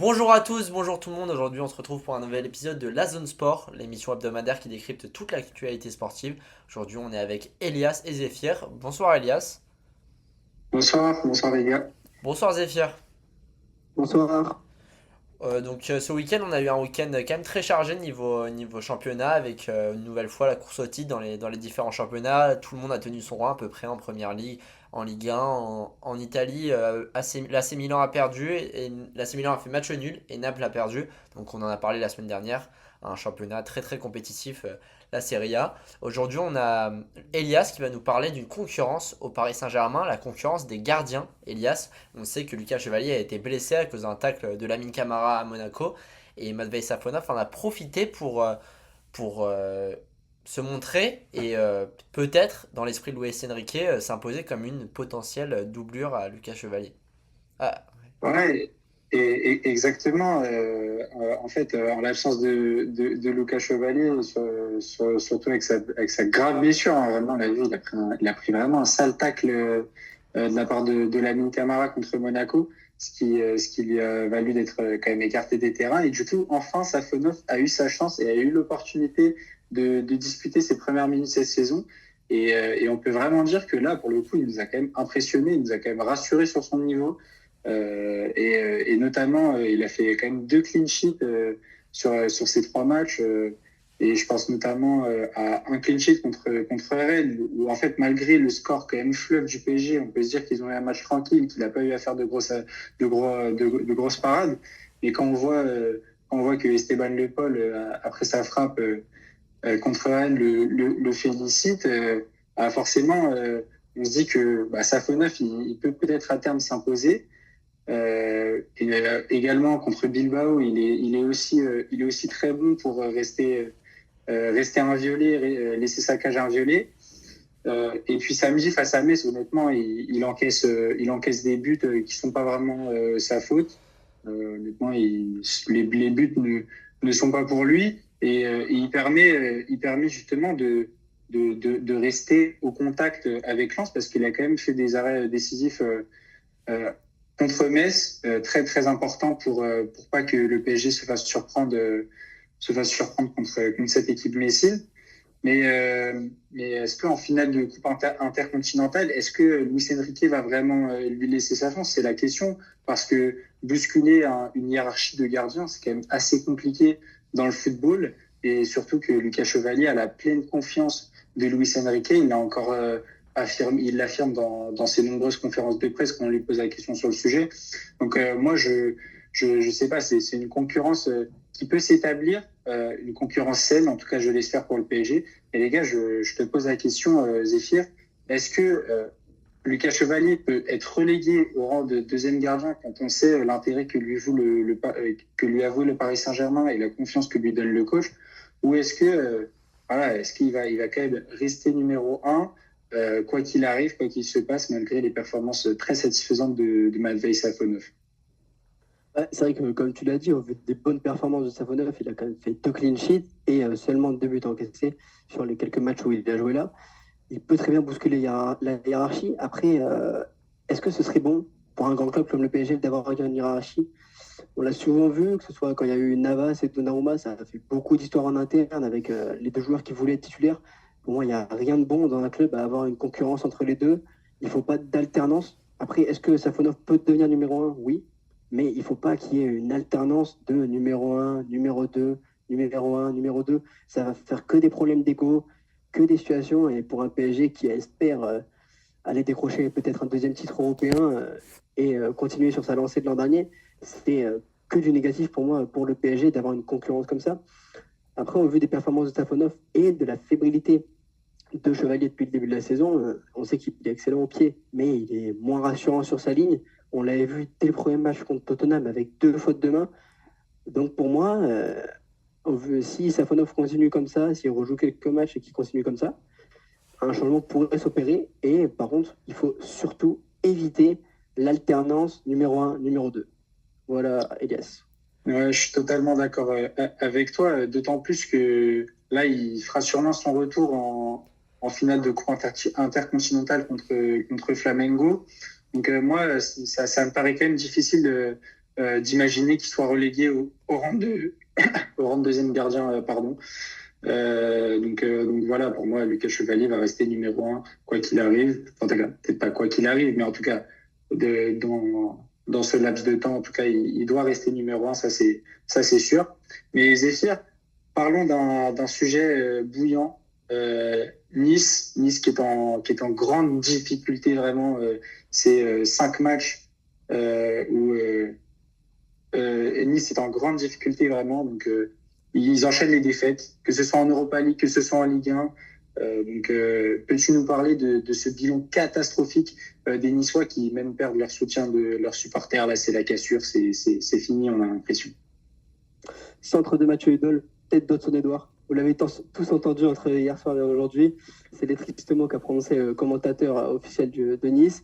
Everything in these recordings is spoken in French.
Bonjour à tous, bonjour tout le monde. Aujourd'hui, on se retrouve pour un nouvel épisode de La Zone Sport, l'émission hebdomadaire qui décrypte toute l'actualité sportive. Aujourd'hui, on est avec Elias et Zéphyr. Bonsoir Elias. Bonsoir les gars. Bonsoir Zéphyr. Bonsoir. Ce week-end, on a eu un week-end quand même très chargé niveau championnat avec une nouvelle fois la course au titre dans les différents championnats. Tout le monde a tenu son rang à peu près en première ligue, en Ligue 1, en Italie. L'AC Milan a perdu et l'AC Milan a fait match nul et Naples a perdu. Donc on en a parlé la semaine dernière. Un championnat très très compétitif, la Serie A. Aujourd'hui, on a Elias qui va nous parler d'une concurrence au Paris Saint-Germain, la concurrence des gardiens. Elias, on sait que Lucas Chevalier a été blessé à cause d'un tacle de Lamine Camara à Monaco et Matvei Safonov en a profité pour se montrer et peut-être, dans l'esprit de Luis Enrique, s'imposer comme une potentielle doublure à Lucas Chevalier. Ah, Ouais, exactement. En fait, en l'absence de Lucas Chevalier, surtout avec sa grave blessure, hein, vraiment, on l'a vu, il a pris vraiment un sale tacle de la part de Lamine Camara contre Monaco, ce qui lui a valu d'être quand même écarté des terrains. Et du coup, enfin, Safonov a eu sa chance et a eu l'opportunité de disputer ses premières minutes cette saison. Et on peut vraiment dire que là, pour le coup, il nous a quand même impressionné, il nous a quand même rassuré sur son niveau. Et notamment, il a fait quand même 2 clean sheets sur ces 3 matchs. Et je pense notamment à un clean sheet contre Rennes, où en fait, malgré le score quand même fleuve du PSG, on peut se dire qu'ils ont eu un match tranquille, qu'il n'a pas eu à faire de grosses parades. Mais quand on voit que Esteban Le Paul, après sa frappe contre Rennes, le félicite, forcément, on se dit que Safonov, il peut peut-être à terme s'imposer. Également contre Bilbao, il est aussi très bon pour rester inviolé, laisser sa cage inviolée. Et puis samedi face à Metz, honnêtement, il encaisse des buts qui sont pas vraiment sa faute. Honnêtement, les buts ne sont pas pour lui et il permet justement de rester au contact avec Lens parce qu'il a quand même fait des arrêts décisifs euh, contre Metz, très très important pour pas que le PSG se fasse surprendre contre cette équipe messine. Mais est-ce qu'en finale de Coupe intercontinentale, est-ce que Luis Enrique va vraiment lui laisser sa chance? C'est la question, parce que bousculer une hiérarchie de gardiens, c'est quand même assez compliqué dans le football, et surtout que Lucas Chevalier a la pleine confiance de Luis Enrique. Il l'affirme dans ses nombreuses conférences de presse quand on lui pose la question sur le sujet. Donc moi, je sais pas, c'est une concurrence qui peut s'établir, une concurrence saine, en tout cas je l'espère pour le PSG. Et les gars, je te pose la question, Zéphyr, est-ce que Lucas Chevalier peut être relégué au rang de deuxième gardien quand on sait l'intérêt que lui avoue le Paris Saint-Germain et la confiance que lui donne le coach, ou est-ce il va quand même rester numéro un, quoi qu'il arrive, quoi qu'il se passe, malgré les performances très satisfaisantes de Matvei Safonov? Ouais, c'est vrai que, comme tu l'as dit, au vu des bonnes performances de Savonov, il a quand même fait 2 clean sheets et seulement 2 buts encaissés sur les quelques matchs où il a joué là. Il peut très bien bousculer la hiérarchie. Après, est-ce que ce serait bon pour un grand club comme le PSG d'avoir une hiérarchie? On l'a souvent vu, que ce soit quand il y a eu Navas et Donnarumma, ça a fait beaucoup d'histoires en interne avec les deux joueurs qui voulaient être titulaires. Pour moi, il n'y a rien de bon dans un club à avoir une concurrence entre les deux. Il ne faut pas d'alternance. Après, est-ce que Safonov peut devenir numéro un? Oui, mais il ne faut pas qu'il y ait une alternance de numéro un, numéro 2, numéro un, numéro 2. Ça va faire que des problèmes d'égo, que des situations. Et pour un PSG qui espère aller décrocher peut-être un deuxième titre européen et continuer sur sa lancée de l'an dernier, c'est que du négatif pour moi, pour le PSG, d'avoir une concurrence comme ça. Après, au vu des performances de Safonov et de la fébrilité de Chevalier depuis le début de la saison, on sait qu'il est excellent au pied, mais il est moins rassurant sur sa ligne. On l'avait vu dès le premier match contre Tottenham avec 2 fautes de main. Donc pour moi, si Safonov continue comme ça, s'il rejoue quelques matchs et qu'il continue comme ça, un changement pourrait s'opérer. Et par contre, il faut surtout éviter l'alternance numéro un, numéro 2. Voilà, Elias. Ouais, je suis totalement d'accord avec toi, d'autant plus que là, il fera sûrement son retour en finale de Coupe intercontinentale contre Flamengo. Donc moi, ça me paraît quand même difficile d'imaginer qu'il soit relégué au rang au rang de deuxième gardien, pardon. Donc voilà, pour moi, Lucas Chevalier va rester numéro un, quoi qu'il arrive. Enfin, en tout cas, peut-être pas quoi qu'il arrive, mais en tout cas, dans ce laps de temps, en tout cas, il doit rester numéro un, ça c'est sûr. Mais Zéphyr, parlons d'un sujet bouillant. Nice qui est en grande difficulté vraiment. C'est 5 matchs où Nice est en grande difficulté vraiment. Donc ils enchaînent les défaites, que ce soit en Europa League, que ce soit en Ligue 1. Peux-tu nous parler de ce bilan catastrophique des Niçois qui même perdent leur soutien de leurs supporters? Là, c'est la cassure, c'est fini, on a l'impression. Centre de Mathieu Idol, tête d'Hudson-Edouard. Vous l'avez tous entendu entre hier soir et aujourd'hui. C'est les tristes mots qu'a prononcé le commentateur officiel de Nice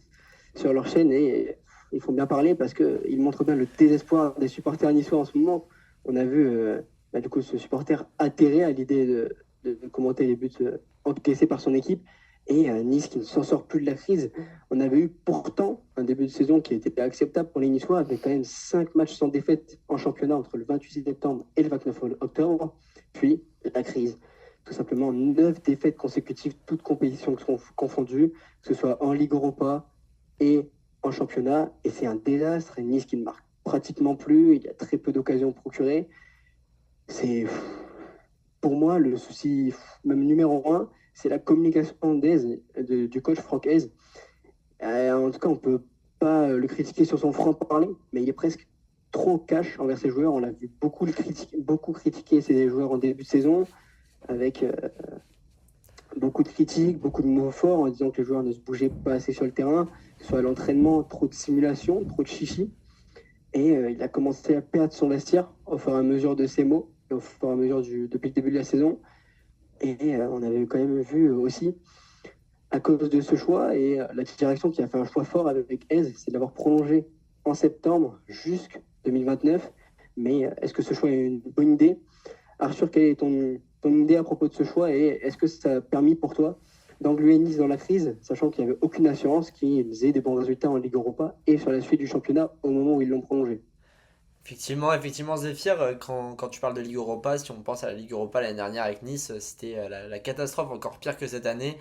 sur leur chaîne. Et ils font bien parler parce qu'ils montrent bien le désespoir des supporters niçois en ce moment. On a vu du coup, ce supporter atterré à l'idée de commenter les buts encaissés par son équipe. Et Nice qui ne s'en sort plus de la crise. On avait eu pourtant un début de saison qui était acceptable pour les Niçois, avec quand même 5 matchs sans défaite en championnat entre le 28 septembre et le 29 octobre. Puis la crise. Tout simplement 9 défaites consécutives, toutes compétitions confondues, que ce soit en Ligue Europa et en championnat. Et c'est un désastre. Et Nice qui ne marque pratiquement plus. Il y a très peu d'occasions procurées. C'est pour moi le souci même numéro un, c'est la communication du coach Franck Hez. En tout cas, on ne peut pas le critiquer sur son franc-parler, mais il est presque trop cash envers ses joueurs. On l'a vu beaucoup critiquer ses joueurs en début de saison, avec beaucoup de critiques, beaucoup de mots forts en disant que les joueurs ne se bougeaient pas assez sur le terrain, que ce soit à l'entraînement, trop de simulation, trop de chichi. Et il a commencé à perdre son vestiaire au fur et à mesure de ses mots, et au fur et à mesure depuis le début de la saison. Et on avait quand même vu aussi, à cause de ce choix, et la direction qui a fait un choix fort avec Hez, c'est d'avoir prolongé en septembre jusqu'en 2029. Mais est-ce que ce choix est une bonne idée? Arthur, quelle est ton idée à propos de ce choix et est-ce que ça a permis pour toi d'engluer Nice dans la crise, sachant qu'il n'y avait aucune assurance qu'ils aient des bons résultats en Ligue Europa et sur la suite du championnat au moment où ils l'ont prolongé? Effectivement, Zéphyr, quand tu parles de Ligue Europa, si on pense à la Ligue Europa l'année dernière avec Nice, c'était la catastrophe, encore pire que cette année.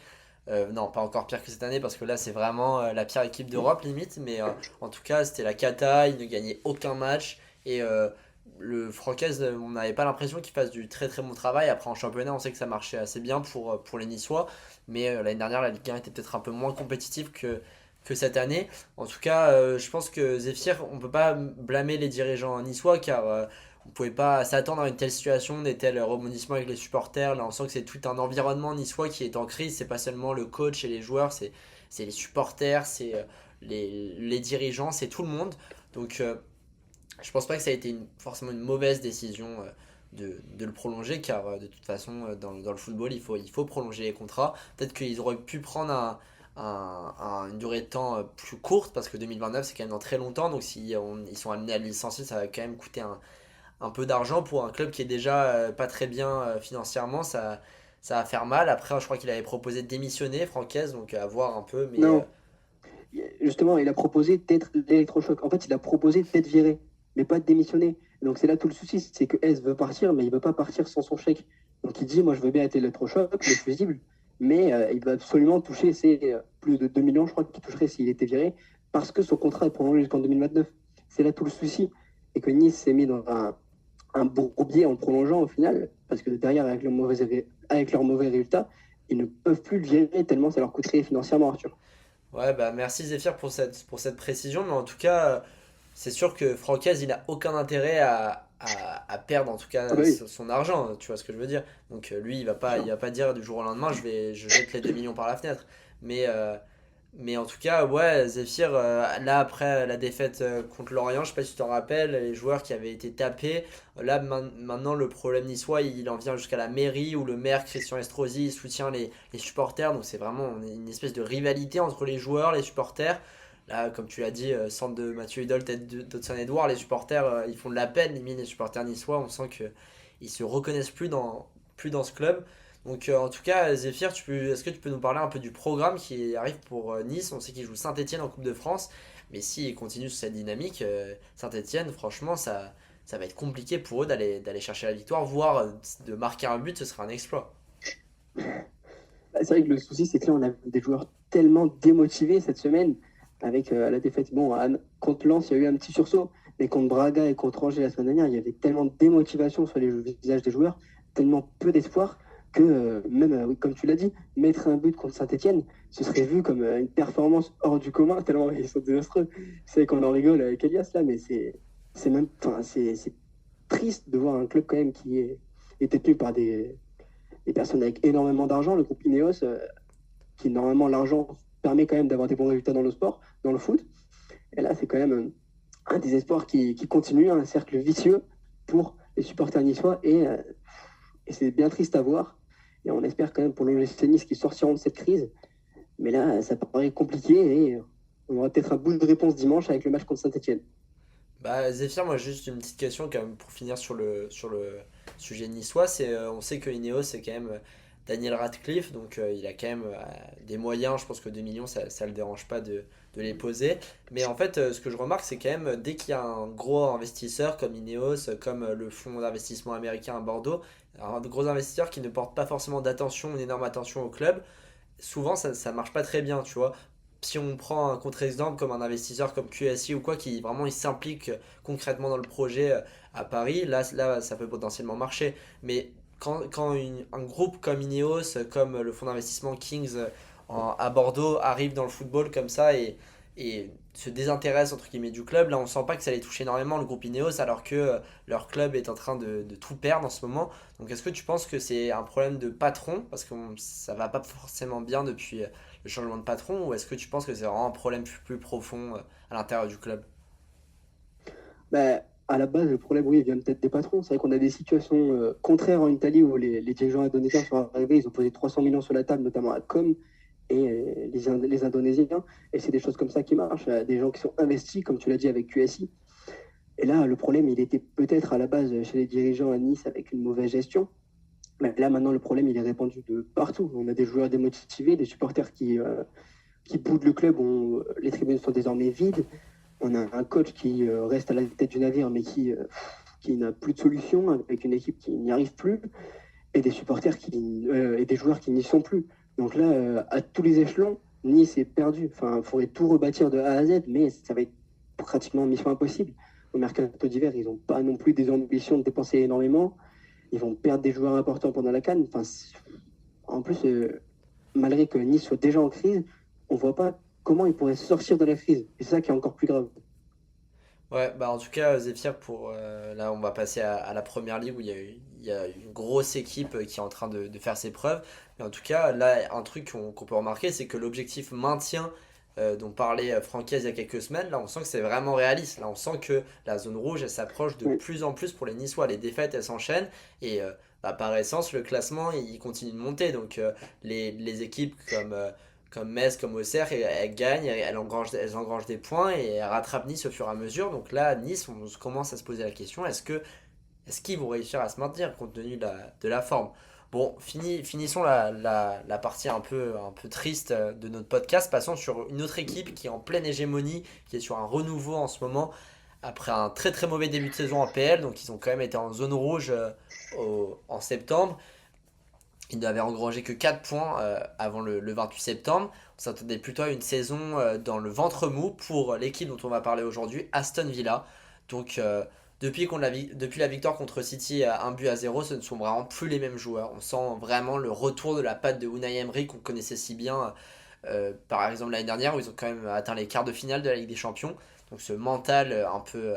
Non, pas encore pire que cette année, parce que là, c'est vraiment la pire équipe d'Europe, limite. Mais en tout cas, c'était la cata, ils ne gagnaient aucun match. Et le Francaise, on n'avait pas l'impression qu'il fasse du très très bon travail. Après, en championnat, on sait que ça marchait assez bien pour les Niçois. Mais l'année dernière, la Ligue 1 était peut-être un peu moins compétitive que cette année. En tout cas, je pense que Zéphyr, on ne peut pas blâmer les dirigeants niçois car on ne pouvait pas s'attendre à une telle situation, des tels rebondissements avec les supporters. Là, on sent que c'est tout un environnement niçois qui est en crise. C'est pas seulement le coach et les joueurs, c'est les supporters, c'est les dirigeants, c'est tout le monde. Donc, je pense pas que ça a été forcément une mauvaise décision de le prolonger car de toute façon, dans le football, il faut prolonger les contrats. Peut-être qu'ils auraient pu prendre une durée de temps plus courte parce que 2029 c'est quand même dans très longtemps, donc si ils sont amenés à le licencier, ça va quand même coûter un peu d'argent pour un club qui est déjà pas très bien financièrement. Ça va faire mal. Après, je crois qu'il avait proposé de démissionner, Francaise, donc à voir un peu, mais Non, justement, il a proposé d'être l'électrochoc. En fait, il a proposé d'être viré, mais pas de démissionner. Donc c'est là tout le souci, c'est que S veut partir, mais il veut pas partir sans son chèque. Donc il dit, moi je veux bien être l'électrochoc, le fusible, mais il va absolument toucher ces plus de 2 millions, je crois, qu'il toucherait s'il était viré, parce que son contrat est prolongé jusqu'en 2029. C'est là tout le souci. Et que Nice s'est mis dans un bourbier en prolongeant au final, parce que derrière, avec leurs mauvais résultats, ils ne peuvent plus le virer tellement ça leur coûterait financièrement, Arthur. ouais, bah merci Zéphyr pour cette précision, mais en tout cas, c'est sûr que Francaise, il a aucun intérêt à perdre en tout Ah cas bah oui, son argent, tu vois ce que je veux dire. Donc lui, sûr. il va pas dire du jour au lendemain, je jette les 2 millions par la fenêtre. Mais, mais en tout cas, ouais, Zéphyr, là après la défaite contre Lorient, je sais pas si tu t'en rappelles, les joueurs qui avaient été tapés, là maintenant le problème niçois, il en vient jusqu'à la mairie où le maire Christian Estrosi il soutient les supporters, donc c'est vraiment une espèce de rivalité entre les joueurs, les supporters. Là, comme tu l'as dit, centre de Mathieu Hudol, tête d'Hudson-Edouard, les supporters, ils font de la peine, limite les supporters niçois, on sent qu'ils se reconnaissent plus dans ce club. Donc en tout cas, Zéphyr, est-ce que tu peux nous parler un peu du programme qui arrive pour Nice? On sait qu'ils jouent Saint-Etienne en Coupe de France. Mais s'ils continuent sur cette dynamique, Saint-Etienne, franchement, ça va être compliqué pour eux d'aller chercher la victoire, voire de marquer un but, ce sera un exploit. Bah, c'est vrai que le souci, c'est que là, on a des joueurs tellement démotivés cette semaine avec la défaite. Bon, contre Lens, il y a eu un petit sursaut, mais contre Braga et contre Angers la semaine dernière, il y avait tellement de démotivation sur les visages des joueurs, tellement peu d'espoir que même, oui, comme tu l'as dit, mettre un but contre Saint-Etienne, ce serait vu comme une performance hors du commun, tellement ils sont désastreux. C'est vrai qu'on en rigole avec Elias là, mais c'est même, enfin, c'est triste de voir un club quand même est détenu par des personnes avec énormément d'argent, le groupe Ineos, qui normalement l'argent permet quand même d'avoir des bons résultats dans le sport, dans le foot. Et là, c'est quand même un désespoir qui continue, un cercle vicieux pour les supporters niçois. Et c'est bien triste à voir. Et on espère quand même pour l'OGC Nice qu'ils sortiront de cette crise. Mais là, ça paraît compliqué et on aura peut-être un bout de réponse dimanche avec le match contre Saint-Etienne. Bah, Zéphyr, moi juste une petite question quand même pour finir sur le sujet niçois. On sait que Ineos c'est quand même Daniel Radcliffe, donc il a quand même des moyens. Je pense que 2 millions ça le dérange pas de les poser. Mais en fait, ce que je remarque, c'est quand même dès qu'il y a un gros investisseur comme Ineos, comme le fonds d'investissement américain à Bordeaux, un gros investisseur qui ne porte pas forcément d'attention, une énorme attention au club, souvent ça marche pas très bien, tu vois. Si on prend un contre-exemple comme un investisseur comme QSI ou quoi, qui vraiment il s'implique concrètement dans le projet à Paris, là ça peut potentiellement marcher. Mais quand un groupe comme Ineos, comme le fonds d'investissement Kings à Bordeaux arrive dans le football comme ça et se désintéresse entre guillemets du club, là on sent pas que ça les touche énormément le groupe Ineos alors que leur club est en train de tout perdre en ce moment. Donc est-ce que tu penses que c'est un problème de patron parce que ça va pas forcément bien depuis le changement de patron ou est-ce que tu penses que c'est vraiment un problème plus profond à l'intérieur du club? Bah, à la base, le problème, oui, il vient peut-être des patrons. C'est vrai qu'on a des situations contraires en Italie où les dirigeants indonésiens sont arrivés, ils ont posé 300 millions sur la table, notamment à Com et les Indonésiens. Et c'est des choses comme ça qui marchent. Des gens qui sont investis, comme tu l'as dit, avec QSI. Et là, le problème, il était peut-être à la base chez les dirigeants à Nice avec une mauvaise gestion. Mais là, maintenant, le problème, il est répandu de partout. On a des joueurs démotivés, des supporters qui boudent le club. Les tribunes sont désormais vides. On a un coach qui reste à la tête du navire, mais qui n'a plus de solution, avec une équipe qui n'y arrive plus, et des supporters et des joueurs qui n'y sont plus. Donc là, à tous les échelons, Nice est perdu. Enfin, il faudrait tout rebâtir de A à Z, mais ça va être pratiquement mission impossible. Au mercato d'hiver, ils n'ont pas non plus des ambitions de dépenser énormément. Ils vont perdre des joueurs importants pendant la CAN. Enfin, en plus, malgré que Nice soit déjà en crise, on ne voit pas comment ils pourraient sortir de la crise. Et c'est ça qui est encore plus grave. Ouais, bah en tout cas, Zéphyr, là, on va passer à la première ligue où il y a une grosse équipe qui est en train de faire ses preuves. Mais en tout cas, là, un truc qu'on peut remarquer, c'est que l'objectif maintien dont parlait Francaise il y a quelques semaines, là, on sent que c'est vraiment réaliste. Là, on sent que la zone rouge, elle s'approche de Oui. plus en plus pour les Niçois. Les défaites, elles s'enchaînent et bah, par essence, le classement, il continue de monter. Donc, les équipes comme Metz, comme Auxerre, elles gagnent, elles engrangent des points et elles rattrapent Nice au fur et à mesure. Donc là, Nice, on commence à se poser la question, est-ce qu'ils vont réussir à se maintenir compte tenu de la forme? Bon, finissons la partie un peu triste de notre podcast. Passons sur une autre équipe qui est en pleine hégémonie, qui est sur un renouveau en ce moment, après un très très mauvais début de saison en PL. Donc ils ont quand même été en zone rouge en septembre. Ils n'avaient engrangé que 4 points avant le 28 septembre. On s'attendait plutôt à une saison dans le ventre mou pour l'équipe dont on va parler aujourd'hui, Aston Villa. Donc depuis la victoire contre City à 1 but à 0, ce ne sont vraiment plus les mêmes joueurs. On sent vraiment le retour de la patte de Unai Emery qu'on connaissait si bien par exemple l'année dernière où ils ont quand même atteint les quarts de finale de la Ligue des Champions. Donc ce mental un peu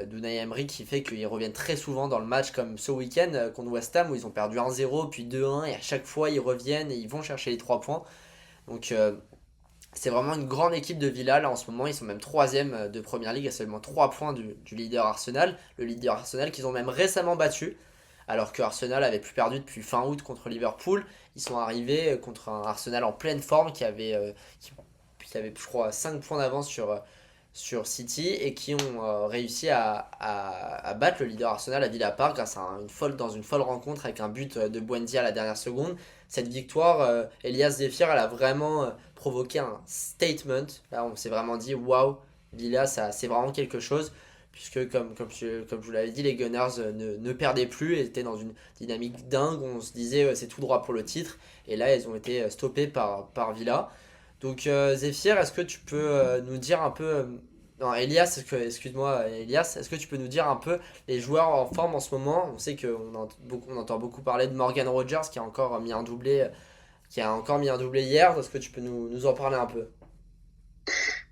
d'Unai Emery qui fait qu'ils reviennent très souvent dans le match comme ce week-end contre West Ham où ils ont perdu 1-0 puis 2-1 et à chaque fois ils reviennent et ils vont chercher les 3 points. Donc c'est vraiment une grande équipe de Villa là en ce moment, ils sont même troisième de Première Ligue à seulement 3 points du leader Arsenal. Le leader Arsenal qu'ils ont même récemment battu alors que Arsenal avait plus perdu depuis fin août contre Liverpool. Ils sont arrivés contre un Arsenal en pleine forme qui avait je crois 5 points d'avance sur City et qui ont réussi à battre le leader Arsenal à Villa Park grâce à dans une folle rencontre avec un but de Buendia à la dernière seconde. Cette victoire, Elias Zéphyr, elle a vraiment provoqué un statement. Là, on s'est vraiment dit waouh, Villa, c'est vraiment quelque chose, puisque comme je vous l'avais dit, les Gunners ne perdaient plus et étaient dans une dynamique dingue. On se disait c'est tout droit pour le titre, et là ils ont été stoppés par Villa. Donc Zéphyr, est-ce que tu peux nous dire un peu... non, Elias, excuse-moi, Elias, est-ce que tu peux nous dire un peu les joueurs en forme en ce moment? On sait on entend beaucoup parler de Morgan Rogers qui a encore mis un doublé hier. Est-ce que tu peux nous en parler un peu?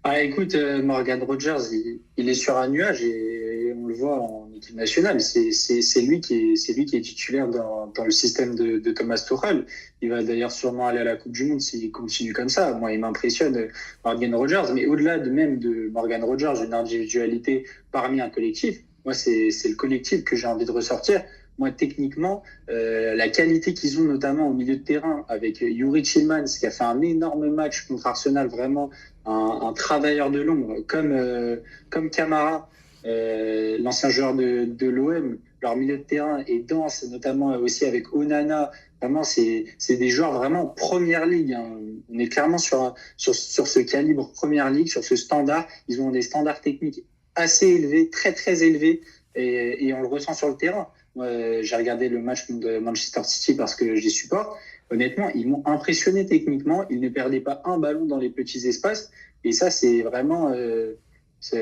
Ah, écoute, Morgan Rogers, il est sur un nuage et on le voit en équipe nationale. C'est lui qui est titulaire dans le système de Thomas Tuchel. Il va d'ailleurs sûrement aller à la Coupe du Monde s'il continue comme ça. Moi, il m'impressionne, Morgan Rogers. Mais au-delà même de Morgan Rogers, une individualité parmi un collectif, moi, c'est le collectif que j'ai envie de ressortir. Moi, techniquement, la qualité qu'ils ont notamment au milieu de terrain avec Yuri Tillmans qui a fait un énorme match contre Arsenal, vraiment un travailleur de l'ombre, comme Camara, l'ancien joueur de l'OM, leur milieu de terrain est dense, notamment aussi avec Onana. Vraiment, c'est des joueurs vraiment première ligue, hein. On est clairement sur ce calibre première ligue, sur ce standard. Ils ont des standards techniques assez élevés, très très élevés, et on le ressent sur le terrain. J'ai regardé le match de Manchester City parce que je les supporte. Honnêtement, ils m'ont impressionné techniquement. Ils ne perdaient pas un ballon dans les petits espaces. Et ça, c'est vraiment,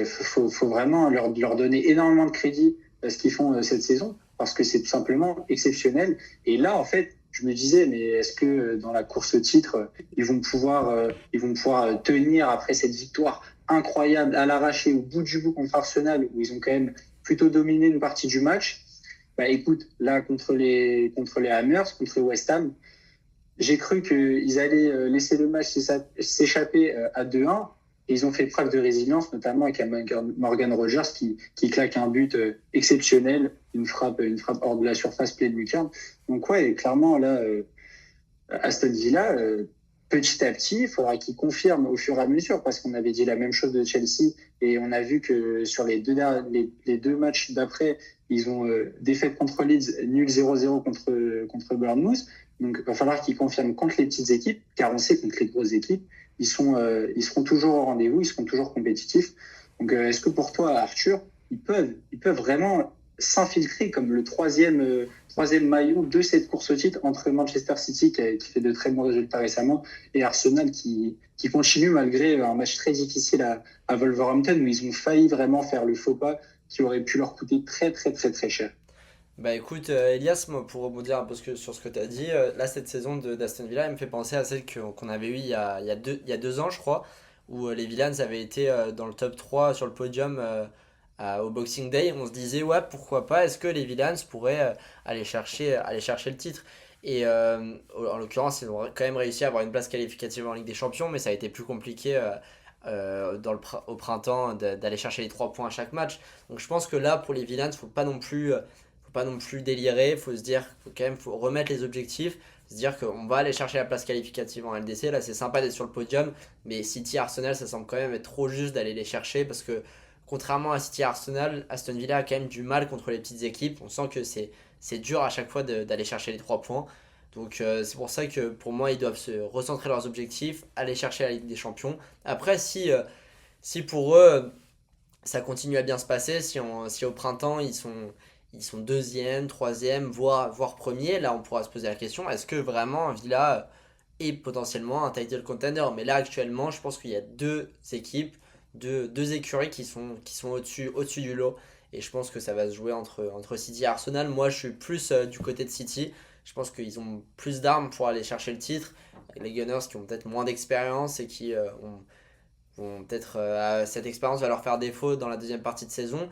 faut vraiment leur donner énormément de crédit à ce qu'ils font cette saison parce que c'est tout simplement exceptionnel. Et là, en fait, je me disais, mais est-ce que dans la course au titre, ils vont pouvoir tenir après cette victoire incroyable à l'arraché au bout du bout contre Arsenal où ils ont quand même plutôt dominé une partie du match. Bah écoute, là contre les Hammers, contre West Ham, j'ai cru qu'ils allaient laisser le match s'échapper à 2-1. Et ils ont fait preuve de résilience, notamment avec Morgan Rogers qui claque un but exceptionnel, une frappe hors de la surface pleine lucarne. Donc ouais, clairement là, Aston Villa, petit à petit, il faudra qu'il confirme au fur et à mesure, parce qu'on avait dit la même chose de Chelsea, et on a vu que sur les deux matchs d'après, ils ont défaite contre Leeds, nul 0-0 contre Bournemouth. Donc il va falloir qu'ils confirment contre les petites équipes, car on sait contre les grosses équipes, ils seront toujours au rendez-vous, ils seront toujours compétitifs. Donc est-ce que pour toi, Arthur, ils peuvent vraiment s'infiltrer comme le troisième maillon de cette course au titre entre Manchester City qui fait de très bons résultats récemment et Arsenal qui continue malgré un match très difficile à Wolverhampton où ils ont failli vraiment faire le faux pas qui aurait pu leur coûter très très très très cher. Bah écoute, Elias, moi, pour rebondir un peu sur ce que tu as dit, là, cette saison d'Aston Villa, elle me fait penser à celle qu'on avait eue il y a 2 ans, je crois, où les Villans avaient été dans le top 3 sur le podium au Boxing Day. On se disait, ouais, pourquoi pas, est-ce que les Villans pourraient aller chercher le titre? Et en l'occurrence, ils ont quand même réussi à avoir une place qualificative en Ligue des Champions, mais ça a été plus compliqué au printemps d'aller chercher les 3 points à chaque match. Donc je pense que là, pour les Villans, faut pas non plus délirer, faut se dire, faut remettre les objectifs, se dire qu'on va aller chercher la place qualificative en LDC. Là, c'est sympa d'être sur le podium, mais City Arsenal, ça semble quand même être trop juste d'aller les chercher parce que contrairement à City Arsenal, Aston Villa a quand même du mal contre les petites équipes. On sent que c'est dur à chaque fois d'aller chercher les 3 points. Donc c'est pour ça que pour moi, ils doivent se recentrer leurs objectifs, aller chercher la Ligue des Champions. Après, si pour eux, ça continue à bien se passer, si au printemps ils sont deuxième, troisième, voire premier, là on pourra se poser la question, est-ce que vraiment Villa est potentiellement un title contender? Mais là actuellement, je pense qu'il y a deux équipes, deux écuries qui sont au-dessus du lot. Et je pense que ça va se jouer entre City et Arsenal. Moi je suis plus du côté de City. Je pense qu'ils ont plus d'armes pour aller chercher le titre. Les Gunners qui ont peut-être moins d'expérience et qui vont peut-être cette expérience va leur faire défaut dans la deuxième partie de saison.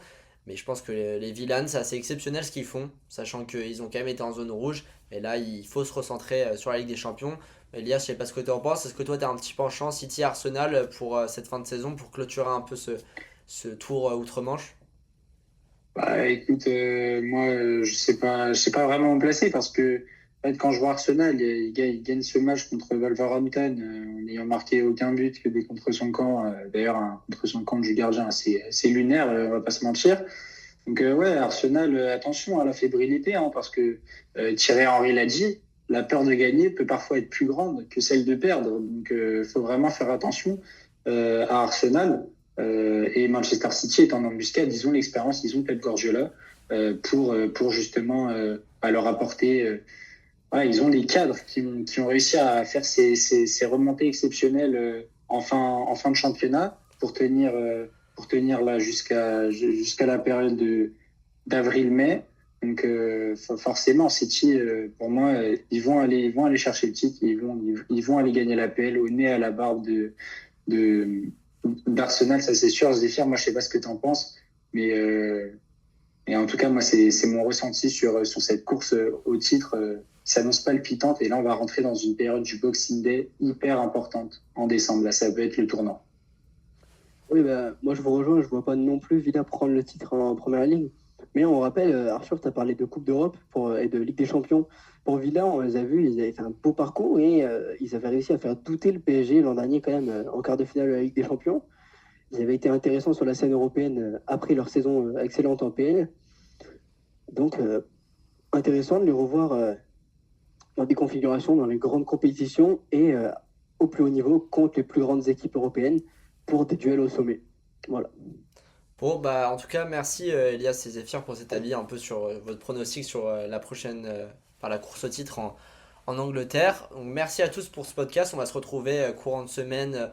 Mais je pense que les Villans, c'est assez exceptionnel ce qu'ils font, sachant qu'ils ont quand même été en zone rouge. Mais là, il faut se recentrer sur la Ligue des Champions. Elias, je sais pas ce que tu en penses. Est-ce que toi, tu as un petit penchant City-Arsenal pour cette fin de saison, pour clôturer un peu ce tour outre-Manche? Bah, écoute, moi, je sais pas vraiment me placer parce que en fait, quand je vois Arsenal, il gagne ce match contre Wolverhampton en n'ayant marqué aucun but que des contre son camp. D'ailleurs, un contre son camp du gardien assez lunaire, on va pas se mentir. Donc ouais, Arsenal, attention à la fébrilité, hein, parce que Thierry Henry l'a dit, la peur de gagner peut parfois être plus grande que celle de perdre. Donc faut vraiment faire attention à Arsenal. Et Manchester City est en embuscade, ils ont l'expérience, ils ont Pep Guardiola pour justement leur apporter. Voilà, ils ont les cadres qui ont réussi à faire ces remontées exceptionnelles en fin de championnat pour tenir là jusqu'à la période d'avril-mai. Donc forcément, City, pour moi, ils vont aller chercher le titre, ils vont aller gagner l'APL au nez à la barbe de d'Arsenal, ça c'est sûr. Zéphyr, moi je sais pas ce que tu en penses, mais et en tout cas, moi, c'est mon ressenti sur cette course au titre qui s'annonce palpitante. Et là, on va rentrer dans une période du Boxing Day hyper importante en décembre. Là, ça peut être le tournant. Oui, bah, moi je vous rejoins, je vois pas non plus Villa prendre le titre en première ligue. Mais on rappelle, Arthur, tu as parlé de Coupe d'Europe et de Ligue des Champions. Pour Villa, on les a vus, ils avaient fait un beau parcours et ils avaient réussi à faire douter le PSG l'an dernier quand même en quart de finale de la Ligue des Champions. Ils avaient été intéressants sur la scène européenne après leur saison excellente en PL. Donc, intéressant de les revoir dans des configurations, dans les grandes compétitions et au plus haut niveau contre les plus grandes équipes européennes pour des duels au sommet. Voilà. Bon, bah, en tout cas, merci Elias et Zéphyr pour cet avis un peu sur votre pronostic sur la prochaine, enfin, la course au titre en Angleterre. Donc, merci à tous pour ce podcast. On va se retrouver courant de semaine,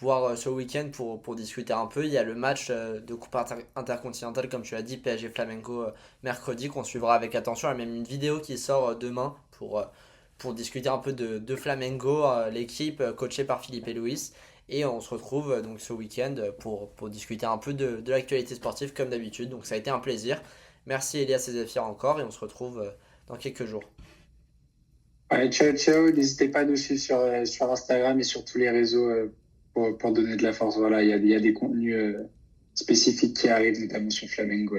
voire ce week-end pour discuter un peu. Il y a le match de Coupe intercontinentale, comme tu l'as dit, PSG Flamengo mercredi, qu'on suivra avec attention. Il y a même une vidéo qui sort demain pour discuter un peu de Flamengo, l'équipe coachée par Philippe et Luis. Et on se retrouve donc ce week-end pour discuter un peu de l'actualité sportive comme d'habitude. Donc ça a été un plaisir. Merci Elias et Zéphyr encore et on se retrouve dans quelques jours. Ouais, ciao, ciao. N'hésitez pas à nous suivre sur Instagram et sur tous les réseaux pour donner de la force. Voilà, il y a des contenus spécifiques qui arrivent, notamment sur Flamengo.